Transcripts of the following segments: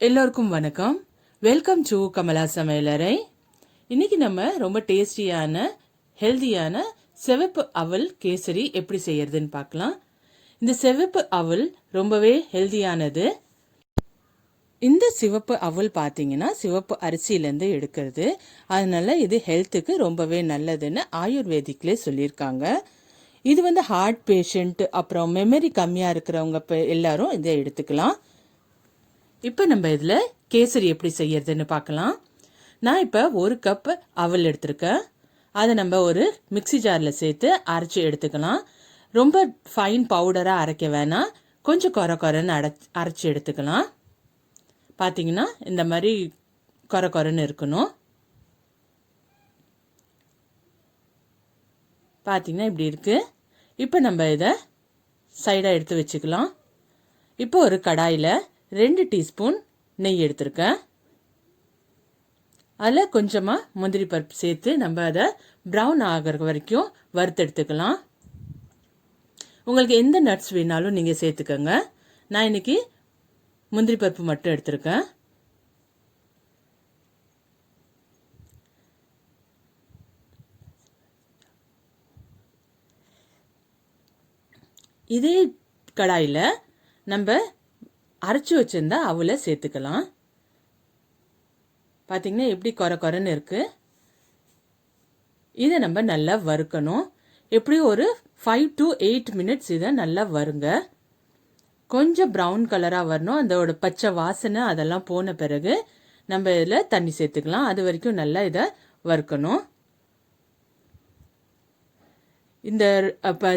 எல்லோருக்கும் வணக்கம். Welcome to Kamala சமையலறை. இன்னைக்கு நம்ம ரொம்ப டேஸ்டியான ஹெல்தியான சிவப்பு அவல் கேசரி எப்படி செய்யறதுன்னு பார்க்கலாம். இந்த சிவப்பு அவல் ரொம்பவே ஹெல்தியானது. இந்த சிவப்பு அவல் பார்த்தீங்கன்னா சிவப்பு அரிசியிலேருந்து எடுக்கிறது. அதனால இது ஹெல்த்துக்கு ரொம்பவே நல்லதுன்னு ஆயுர்வேதிக்லே சொல்லியிருக்காங்க. இது ஹார்ட் பேஷண்ட் அப்புறம் மெமரி கம்மியாக இருக்கிறவங்க எல்லாரும் இதை எடுத்துக்கலாம். இப்போ நம்ம இதில் கேசரி எப்படி செய்யறதுன்னு பார்க்கலாம். நான் இப்போ 1 கப் அவல் எடுத்திருக்கேன். அதை நம்ம ஒரு மிக்சி ஜாரில் சேர்த்து அரைச்சி எடுத்துக்கலாம். ரொம்ப ஃபைன் பவுடராக அரைக்க வேணாம், கொஞ்சம் கொரன்னு அரைச்சி எடுத்துக்கலாம். பார்த்தீங்கன்னா இந்த மாதிரி கொரன்னு இருக்கணும். பார்த்தீங்கன்னா இப்படி இருக்குது. இப்போ நம்ம இதை சைடாக எடுத்து வச்சுக்கலாம். இப்போ ஒரு கடாயில் 2 டீஸ்பூன் நெய் எடுத்திருக்கேன். அதில் கொஞ்சமாக முந்திரி பருப்பு சேர்த்து நம்ம அதை ப்ரௌன் ஆகிற வரைக்கும் வறுத்து எடுத்துக்கலாம். உங்களுக்கு எந்த நட்ஸ் வேணாலும் நீங்கள் சேர்த்துக்கோங்க. நான் இன்னைக்கு முந்திரி பருப்பு மட்டும் எடுத்திருக்கேன். இதே கடாயில் நம்ம அரைச்சி வச்சிருந்தா அவளை சேர்த்துக்கலாம். பார்த்தீங்கன்னா எப்படி கொரன்னு இருக்கு. இதை நம்ம நல்லா வறுக்கணும். எப்படி ஒரு 5 to 8 மினிட்ஸ் இதை நல்லா வருங்க. கொஞ்சம் ப்ரௌன் கலராக வரணும். அதோட பச்சை வாசனை அதெல்லாம் போன பிறகு நம்ம இதில் தண்ணி சேர்த்துக்கலாம். அது வரைக்கும் நல்லா இதை வறுக்கணும். இந்த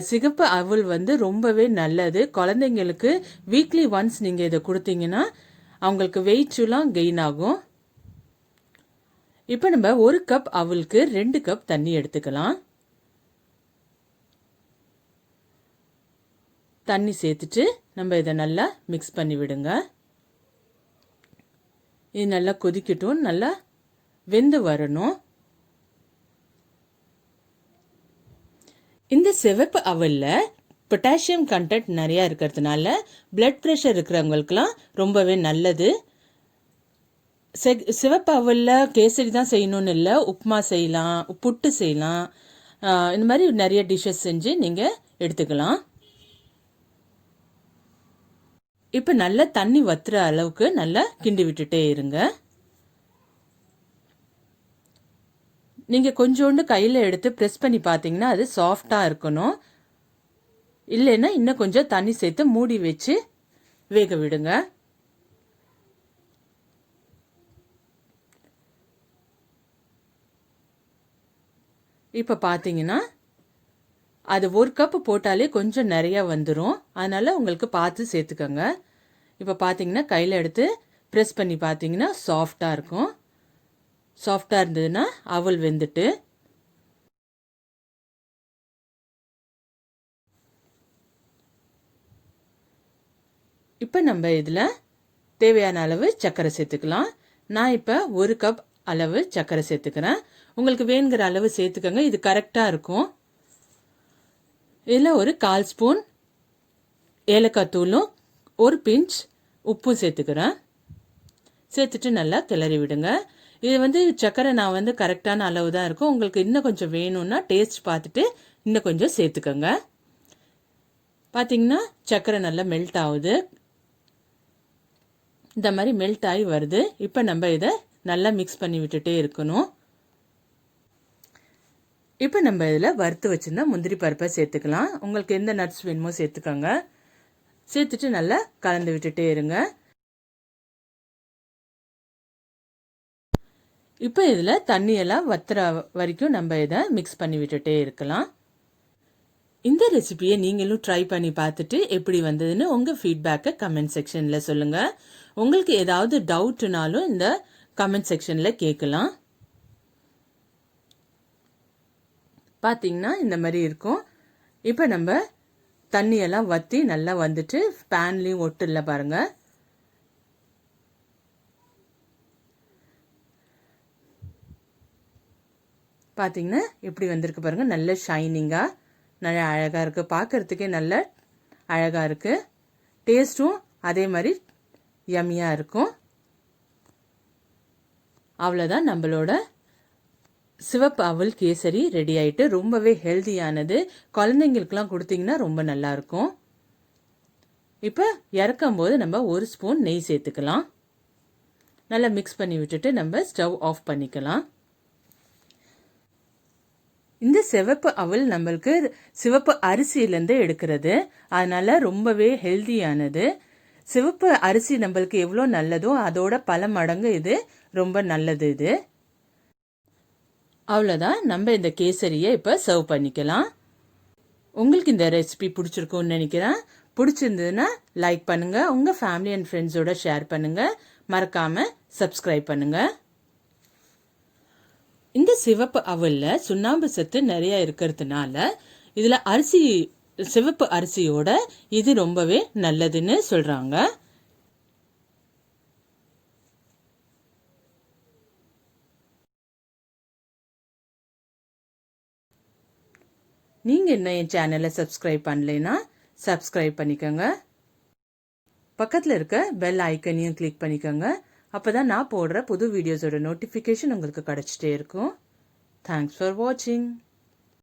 சிகப்பு அவல் ரொம்பவே நல்லது. குழந்தைங்களுக்கு வீக்லி ஒன்ஸ் நீங்கள் இதை கொடுத்தீங்கன்னா அவங்களுக்கு வெயிட்லாம் கெயின் ஆகும். இப்போ நம்ம 1 கப் அவலுக்கு 2 கப் தண்ணி எடுத்துக்கலாம். தண்ணி சேர்த்துட்டு நம்ம இதை நல்லா மிக்ஸ் பண்ணி விடுங்க. இது நல்லா கொதிக்கட்டும், நல்லா வெந்து வரணும். இந்த சிவப்பு அவலில் பொட்டாசியம் கண்டென்ட் நிறையா இருக்கிறதுனால பிளட் ப்ரெஷர் இருக்கிறவங்களுக்குலாம் ரொம்பவே நல்லது. சிவப்பு அவலில் கேசரி தான் செய்யணும்னு இல்லை, உப்மா செய்யலாம், புட்டு செய்யலாம். இந்த மாதிரி நிறைய டிஷ்ஷஸ் செஞ்சு நீங்கள் எடுத்துக்கலாம். இப்போ நல்லா தண்ணி வத்துற அளவுக்கு நல்லா கிண்டி விட்டுட்டே இருங்க. நீங்கள் கொஞ்சோண்டு கையில் எடுத்து ப்ரெஸ் பண்ணி பார்த்தீங்கன்னா அது சாஃப்டாக இருக்கணும். இல்லைன்னா இன்னும் கொஞ்சம் தண்ணி சேர்த்து மூடி வச்சு வேக விடுங்க. இப்போ பார்த்தீங்கன்னா அது 1 கப் போட்டாலே கொஞ்சம் நிறையா வந்துடும். அதனால் உங்களுக்கு பார்த்து சேர்த்துக்கோங்க. இப்போ பார்த்தீங்கன்னா கையில் எடுத்து ப்ரெஸ் பண்ணி பார்த்தீங்கன்னா சாஃப்டாக இருக்கும். சாஃப்டாக இருந்ததுன்னா அவல் வெந்துட்டு. இப்போ நம்ம இதில் தேவையான அளவு சர்க்கரை சேர்த்துக்கலாம். நான் இப்போ 1 கப் அளவு சர்க்கரை சேர்த்துக்கிறேன். உங்களுக்கு வேணுங்கிற அளவு சேர்த்துக்கோங்க. இது கரெக்டாக இருக்கும். இதில் ஒரு 1/4 ஸ்பூன் ஏலக்காய் தூளும் 1 பிஞ்ச் உப்பும் சேர்த்துக்கிறேன். சேர்த்துட்டு நல்லா கிளறி விடுங்க. இது சர்க்கரை நான் கரெக்டான அளவு தான் இருக்கும். உங்களுக்கு இன்னும் கொஞ்சம் வேணும்னா டேஸ்ட் பார்த்துட்டு இன்னும் கொஞ்சம் சேர்த்துக்கோங்க. பார்த்தீங்கன்னா சர்க்கரை நல்லா மெல்ட் ஆகுது. இந்த மாதிரி மெல்ட் ஆகி வருது. இப்போ நம்ம இதை நல்லா மிக்ஸ் பண்ணி விட்டுட்டே இருக்கணும். இப்போ நம்ம இதில் வறுத்து வச்சுருந்தா முந்திரி பருப்பை சேர்த்துக்கலாம். உங்களுக்கு எந்த நட்ஸ் வேணுமோ சேர்த்துக்கோங்க. சேர்த்துட்டு நல்லா கலந்து விட்டுட்டே இருங்க. இப்போ இதில் தண்ணியெல்லாம் வத்துற வரைக்கும் நம்ம இதை மிக்ஸ் பண்ணி விட்டுட்டே இருக்கலாம். இந்த ரெசிபியை நீங்களும் ட்ரை பண்ணி பார்த்துட்டு எப்படி வந்ததுன்னு உங்கள் ஃபீட்பேக்கை கமெண்ட் செக்ஷனில் சொல்லுங்கள். உங்களுக்கு ஏதாவது டவுட்னாலும் இந்த கமெண்ட் செக்ஷனில் கேட்கலாம். பார்த்தீங்கன்னா இந்த மாதிரி இருக்கும். இப்போ நம்ம தண்ணியெல்லாம் வற்றி நல்லா வந்துட்டு பேன்லேயும் ஒட்டு இல்லை பாருங்கள். பார்த்தீங்கன்னா எப்படி வந்திருக்கு பாருங்கள். நல்ல ஷைனிங்காக நல்லா அழகாக இருக்குது. பார்க்குறதுக்கே நல்ல அழகாக இருக்குது. டேஸ்ட்டும் அதே மாதிரி யம்மியாக இருக்கும். அவ்வளோதான், நம்மளோட சிவப்பு அவல் கேசரி ரெடி ஆயிட்டு. ரொம்பவே ஹெல்தியானது, குழந்தைங்களுக்குலாம் கொடுத்தீங்கன்னா ரொம்ப நல்லாயிருக்கும். இப்போ இறக்கும் போது நம்ம 1 ஸ்பூன் நெய் சேர்த்துக்கலாம். நல்லா மிக்ஸ் பண்ணி விட்டுட்டு நம்ம ஸ்டவ் ஆஃப் பண்ணிக்கலாம். இந்த சிவப்பு அவல் நம்மளுக்கு சிவப்பு அரிசியிலேருந்து எடுக்கிறது, அதனால ரொம்பவே ஹெல்தியானது. சிவப்பு அரிசி நம்மளுக்கு எவ்வளோ நல்லதோ அதோட பல மடங்கு இது ரொம்ப நல்லது. இது அவ்வளோதான், நம்ம இந்த கேசரியை இப்போ சர்வ் பண்ணிக்கலாம். உங்களுக்கு இந்த ரெசிபி பிடிச்சிருக்கும்னு நினைக்கிறேன். பிடிச்சிருந்ததுன்னா லைக் பண்ணுங்கள், உங்கள் ஃபேமிலி அண்ட் ஃப்ரெண்ட்ஸோட ஷேர் பண்ணுங்கள், மறக்காமல் சப்ஸ்கிரைப் பண்ணுங்கள். இந்த சிவப்பு அவலில் சுண்ணாம்பு சத்து நிறைய இருக்கிறதுனால இதில் சிவப்பு அரிசியோட இது ரொம்பவே நல்லதுன்னு சொல்கிறாங்க. நீங்கள் இன்னும் என் சேனலை சப்ஸ்கிரைப் பண்ணலைன்னா சப்ஸ்கிரைப் பண்ணிக்கோங்க. பக்கத்தில் இருக்க பெல் ஐக்கனையும் கிளிக் பண்ணிக்கோங்க. அப்போ தான் நான் போடுற புது வீடியோஸோட நோட்டிஃபிகேஷன் உங்களுக்கு கிடச்சிட்டே இருக்கும். தேங்க்ஸ் ஃபார் வாட்சிங்.